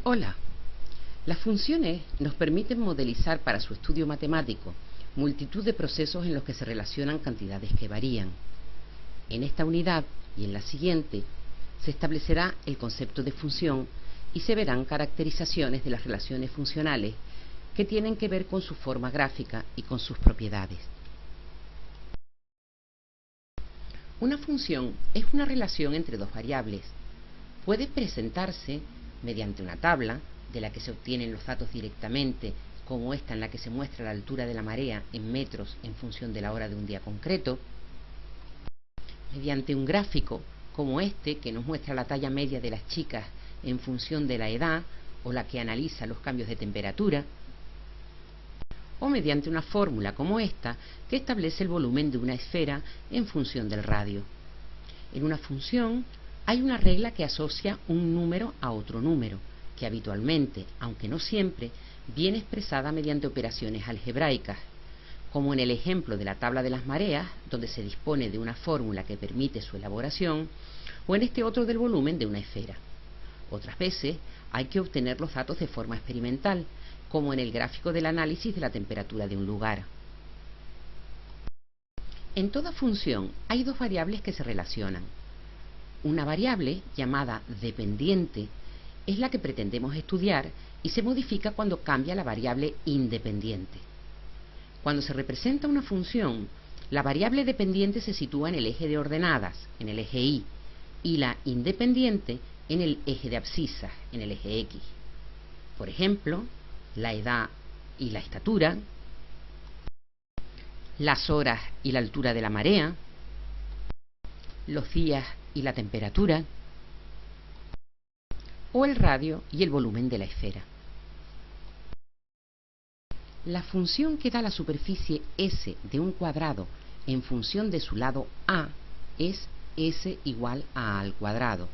Hola. Las funciones nos permiten modelizar para su estudio matemático multitud de procesos en los que se relacionan cantidades que varían. En esta unidad y en la siguiente se establecerá el concepto de función y se verán caracterizaciones de las relaciones funcionales que tienen que ver con su forma gráfica y con sus propiedades. Una función es una relación entre dos variables. Puede presentarse mediante una tabla de la que se obtienen los datos directamente, como esta en la que se muestra la altura de la marea en metros en función de la hora de un día concreto, mediante un gráfico como este que nos muestra la talla media de las chicas en función de la edad o la que analiza los cambios de temperatura, o mediante una fórmula como esta que establece el volumen de una esfera en función del radio. En una función hay una regla que asocia un número a otro número, que habitualmente, aunque no siempre, viene expresada mediante operaciones algebraicas, como en el ejemplo de la tabla de las mareas, donde se dispone de una fórmula que permite su elaboración, o en este otro del volumen de una esfera. Otras veces hay que obtener los datos de forma experimental, como en el gráfico del análisis de la temperatura de un lugar. En toda función hay dos variables que se relacionan. Una variable, llamada dependiente, es la que pretendemos estudiar y se modifica cuando cambia la variable independiente. Cuando se representa una función, la variable dependiente se sitúa en el eje de ordenadas, en el eje Y, y la independiente en el eje de abscisas, en el eje X. Por ejemplo, la edad y la estatura, las horas y la altura de la marea, los días y la temperatura, o el radio y el volumen de la esfera. La función que da la superficie S de un cuadrado en función de su lado A es S igual a A al cuadrado.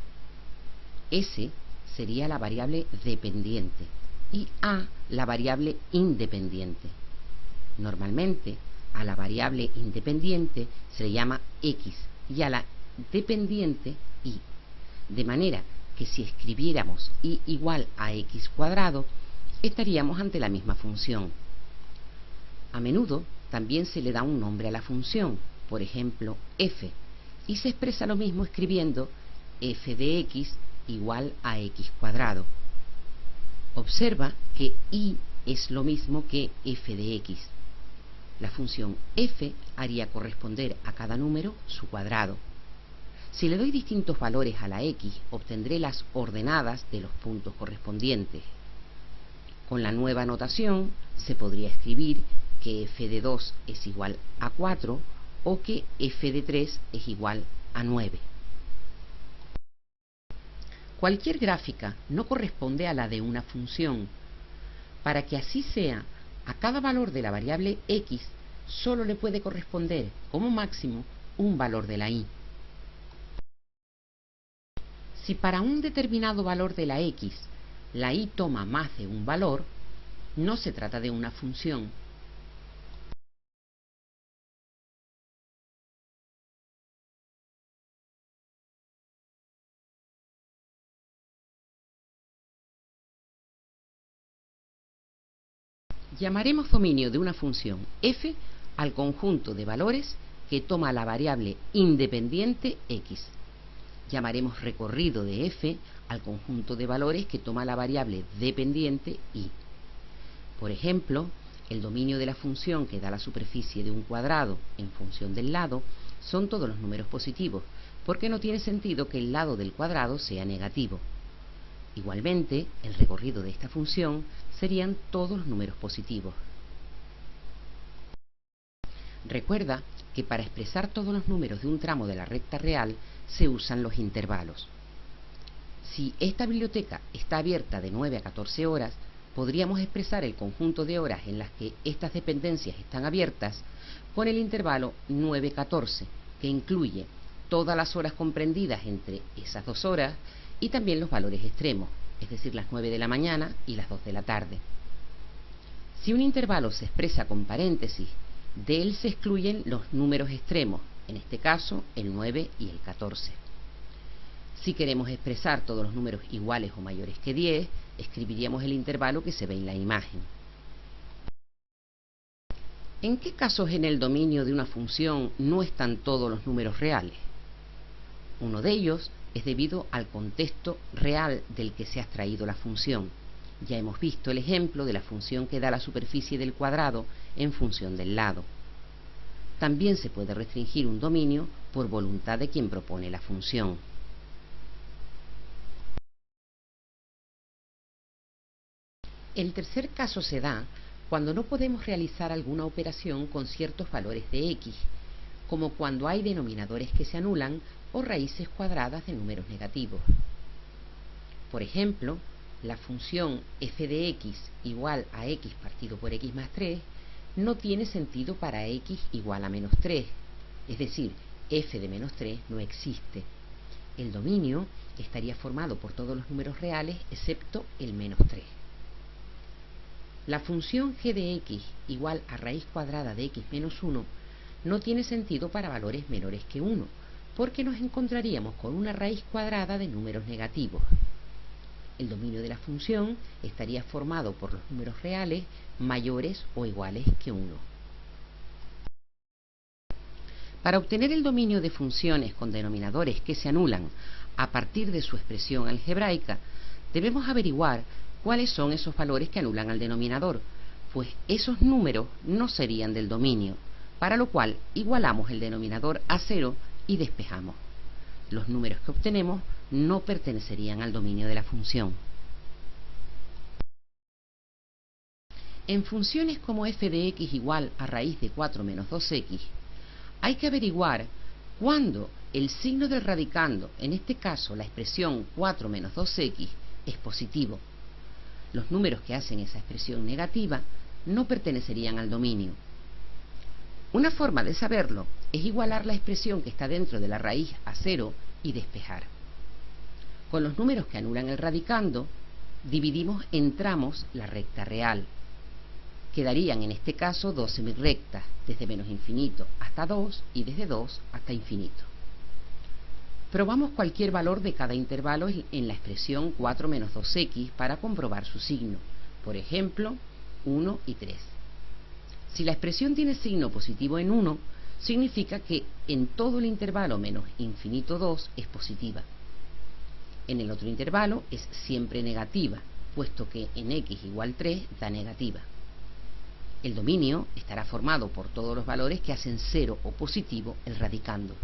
S sería la variable dependiente y A la variable independiente. Normalmente a la variable independiente se le llama X y a la dependiente Y, de manera que si escribiéramos Y igual a X cuadrado, estaríamos ante la misma función. A menudo también se le da un nombre a la función, por ejemplo, f, y se expresa lo mismo escribiendo f de x igual a x cuadrado. Observa que y es lo mismo que f de x. La función f haría corresponder a cada número su cuadrado. Si le doy distintos valores a la x, obtendré las ordenadas de los puntos correspondientes. Con la nueva notación se podría escribir que f de 2 es igual a 4 o que f de 3 es igual a 9. Cualquier gráfica no corresponde a la de una función. Para que así sea, a cada valor de la variable x solo le puede corresponder, como máximo, un valor de la y. Si para un determinado valor de la x la y toma más de un valor, no se trata de una función. Llamaremos dominio de una función f al conjunto de valores que toma la variable independiente x. Llamaremos recorrido de f al conjunto de valores que toma la variable dependiente y. Por ejemplo, el dominio de la función que da la superficie de un cuadrado en función del lado son todos los números positivos, porque no tiene sentido que el lado del cuadrado sea negativo. Igualmente, el recorrido de esta función serían todos los números positivos. Recuerda que para expresar todos los números de un tramo de la recta real se usan los intervalos. Si esta biblioteca está abierta de 9 a 14 horas, podríamos expresar el conjunto de horas en las que estas dependencias están abiertas con el intervalo 9-14, que incluye todas las horas comprendidas entre esas 2 horas y también los valores extremos, es decir, las 9 de la mañana y las 2 de la tarde. Si un intervalo se expresa con paréntesis, de él se excluyen los números extremos, en este caso el 9 y el 14. Si queremos expresar todos los números iguales o mayores que 10, escribiríamos el intervalo que se ve en la imagen. ¿En qué casos en el dominio de una función no están todos los números reales? Uno de ellos es debido al contexto real del que se ha extraído la función. Ya hemos visto el ejemplo de la función que da la superficie del cuadrado en función del lado. También se puede restringir un dominio por voluntad de quien propone la función. El tercer caso se da cuando no podemos realizar alguna operación con ciertos valores de x, como cuando hay denominadores que se anulan o raíces cuadradas de números negativos. Por ejemplo, la función f de x igual a x partido por x más 3 no tiene sentido para x igual a menos 3, es decir, f de menos 3 no existe. El dominio estaría formado por todos los números reales excepto el menos 3. La función g de x igual a raíz cuadrada de x menos 1 no tiene sentido para valores menores que 1, porque nos encontraríamos con una raíz cuadrada de números negativos. El dominio de la función estaría formado por los números reales mayores o iguales que 1. Para obtener el dominio de funciones con denominadores que se anulan a partir de su expresión algebraica, debemos averiguar cuáles son esos valores que anulan al denominador, pues esos números no serían del dominio, para lo cual igualamos el denominador a 0 y despejamos. Los números que obtenemos no pertenecerían al dominio de la función. En funciones como f de x igual a raíz de 4 menos 2x, hay que averiguar cuándo el signo del radicando, en este caso la expresión 4 menos 2x, es positivo. Los números que hacen esa expresión negativa no pertenecerían al dominio. Una forma de saberlo es igualar la expresión que está dentro de la raíz a 0 y despejar. Con los números que anulan el radicando, dividimos en tramos la recta real. Quedarían en este caso dos semirrectas, desde menos infinito hasta 2 y desde 2 hasta infinito. Probamos cualquier valor de cada intervalo en la expresión 4 menos 2x para comprobar su signo, por ejemplo, 1 y 3. Si la expresión tiene signo positivo en 1, significa que en todo el intervalo menos infinito 2 es positiva. En el otro intervalo es siempre negativa, puesto que en x igual 3 da negativa. El dominio estará formado por todos los valores que hacen 0 o positivo el radicando.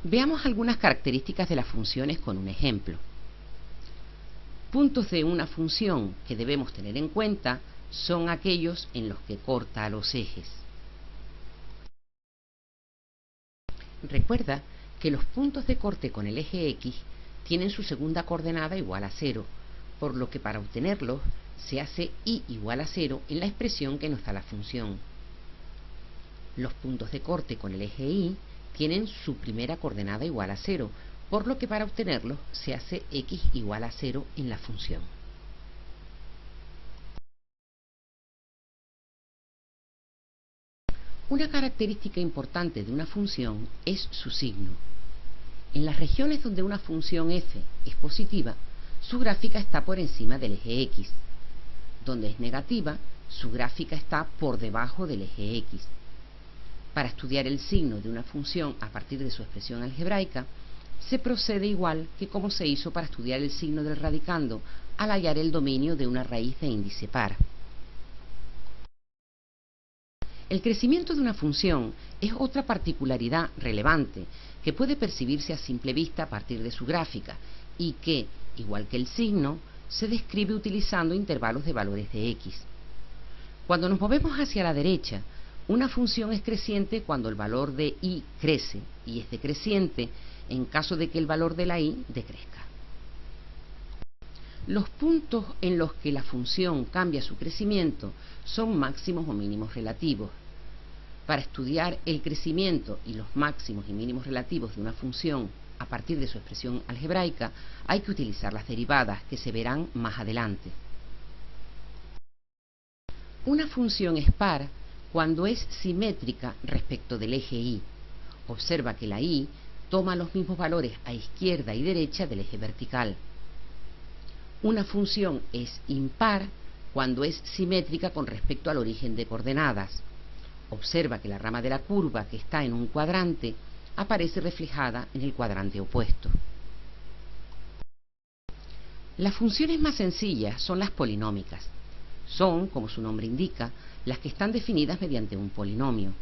Veamos algunas características de las funciones con un ejemplo. Puntos de una función que debemos tener en cuenta son aquellos en los que corta a los ejes. Recuerda que los puntos de corte con el eje x tienen su segunda coordenada igual a 0, por lo que para obtenerlos se hace y igual a 0 en la expresión que nos da la función. Los puntos de corte con el eje y tienen su primera coordenada igual a 0, por lo que para obtenerlos se hace x igual a 0 en la función. Una característica importante de una función es su signo. En las regiones donde una función f es positiva, su gráfica está por encima del eje x. Donde es negativa, su gráfica está por debajo del eje x. Para estudiar el signo de una función a partir de su expresión algebraica, se procede igual que como se hizo para estudiar el signo del radicando al hallar el dominio de una raíz de índice par. El crecimiento de una función es otra particularidad relevante que puede percibirse a simple vista a partir de su gráfica y que, igual que el signo, se describe utilizando intervalos de valores de x. Cuando nos movemos hacia la derecha, una función es creciente cuando el valor de y crece y es decreciente en caso de que el valor de la y decrezca. Los puntos en los que la función cambia su crecimiento son máximos o mínimos relativos. Para estudiar el crecimiento y los máximos y mínimos relativos de una función a partir de su expresión algebraica, hay que utilizar las derivadas que se verán más adelante. Una función es par cuando es simétrica respecto del eje y, Observa que la y toma los mismos valores a izquierda y derecha del eje vertical. Una función es impar cuando es simétrica con respecto al origen de coordenadas. Observa que la rama de la curva que está en un cuadrante aparece reflejada en el cuadrante opuesto. Las funciones más sencillas son las polinómicas. Son, como su nombre indica, las que están definidas mediante un polinomio.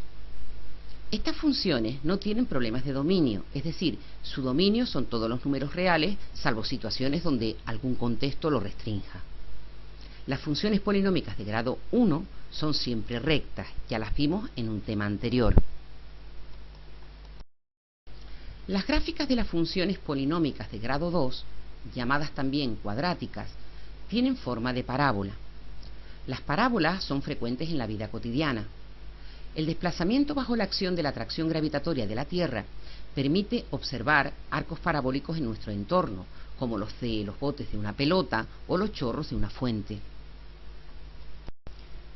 Estas funciones no tienen problemas de dominio, es decir, su dominio son todos los números reales, salvo situaciones donde algún contexto lo restrinja. Las funciones polinómicas de grado 1 son siempre rectas, ya las vimos en un tema anterior. Las gráficas de las funciones polinómicas de grado 2, llamadas también cuadráticas, tienen forma de parábola. Las parábolas son frecuentes en la vida cotidiana. El desplazamiento bajo la acción de la atracción gravitatoria de la Tierra permite observar arcos parabólicos en nuestro entorno, como los de los botes de una pelota o los chorros de una fuente.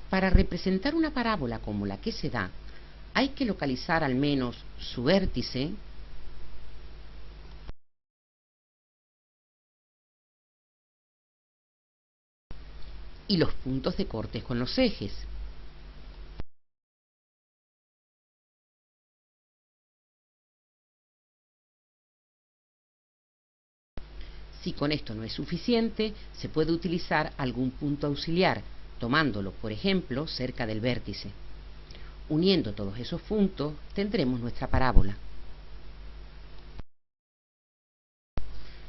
Para representar una parábola como la que se da, hay que localizar al menos su vértice, y los puntos de corte con los ejes. Si con esto no es suficiente, se puede utilizar algún punto auxiliar, tomándolo, por ejemplo, cerca del vértice. Uniendo todos esos puntos, tendremos nuestra parábola.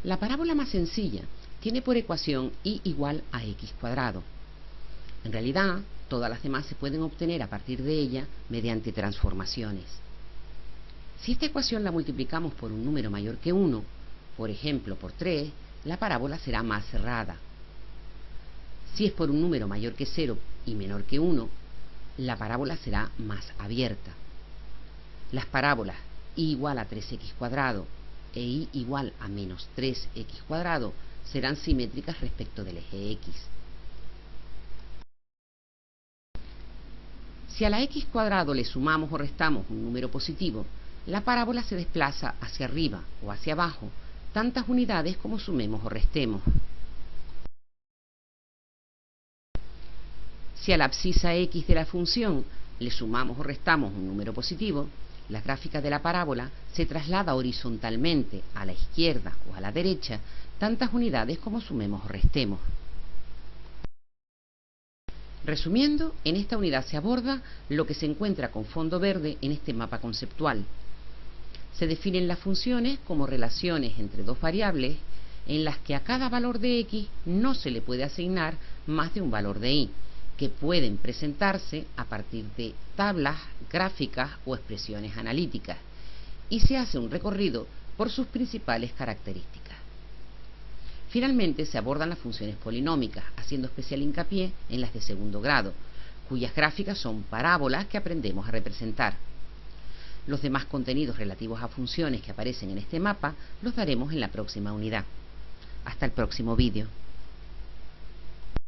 La parábola más sencilla tiene por ecuación y igual a x cuadrado. En realidad, todas las demás se pueden obtener a partir de ella mediante transformaciones. Si esta ecuación la multiplicamos por un número mayor que 1, por ejemplo por 3, la parábola será más cerrada. Si es por un número mayor que 0 y menor que 1, la parábola será más abierta. Las parábolas y igual a 3x cuadrado e y igual a menos 3x cuadrado serán simétricas respecto del eje x. Si a la x cuadrado le sumamos o restamos un número positivo, la parábola se desplaza hacia arriba o hacia abajo tantas unidades como sumemos o restemos. Si a la abscisa x de la función le sumamos o restamos un número positivo, la gráfica de la parábola se traslada horizontalmente a la izquierda o a la derecha tantas unidades como sumemos o restemos. Resumiendo, en esta unidad se aborda lo que se encuentra con fondo verde en este mapa conceptual. Se definen las funciones como relaciones entre dos variables en las que a cada valor de x no se le puede asignar más de un valor de y, que pueden presentarse a partir de tablas, gráficas o expresiones analíticas, y se hace un recorrido por sus principales características. Finalmente se abordan las funciones polinómicas, haciendo especial hincapié en las de segundo grado, cuyas gráficas son parábolas que aprendemos a representar. Los demás contenidos relativos a funciones que aparecen en este mapa los daremos en la próxima unidad. Hasta el próximo vídeo.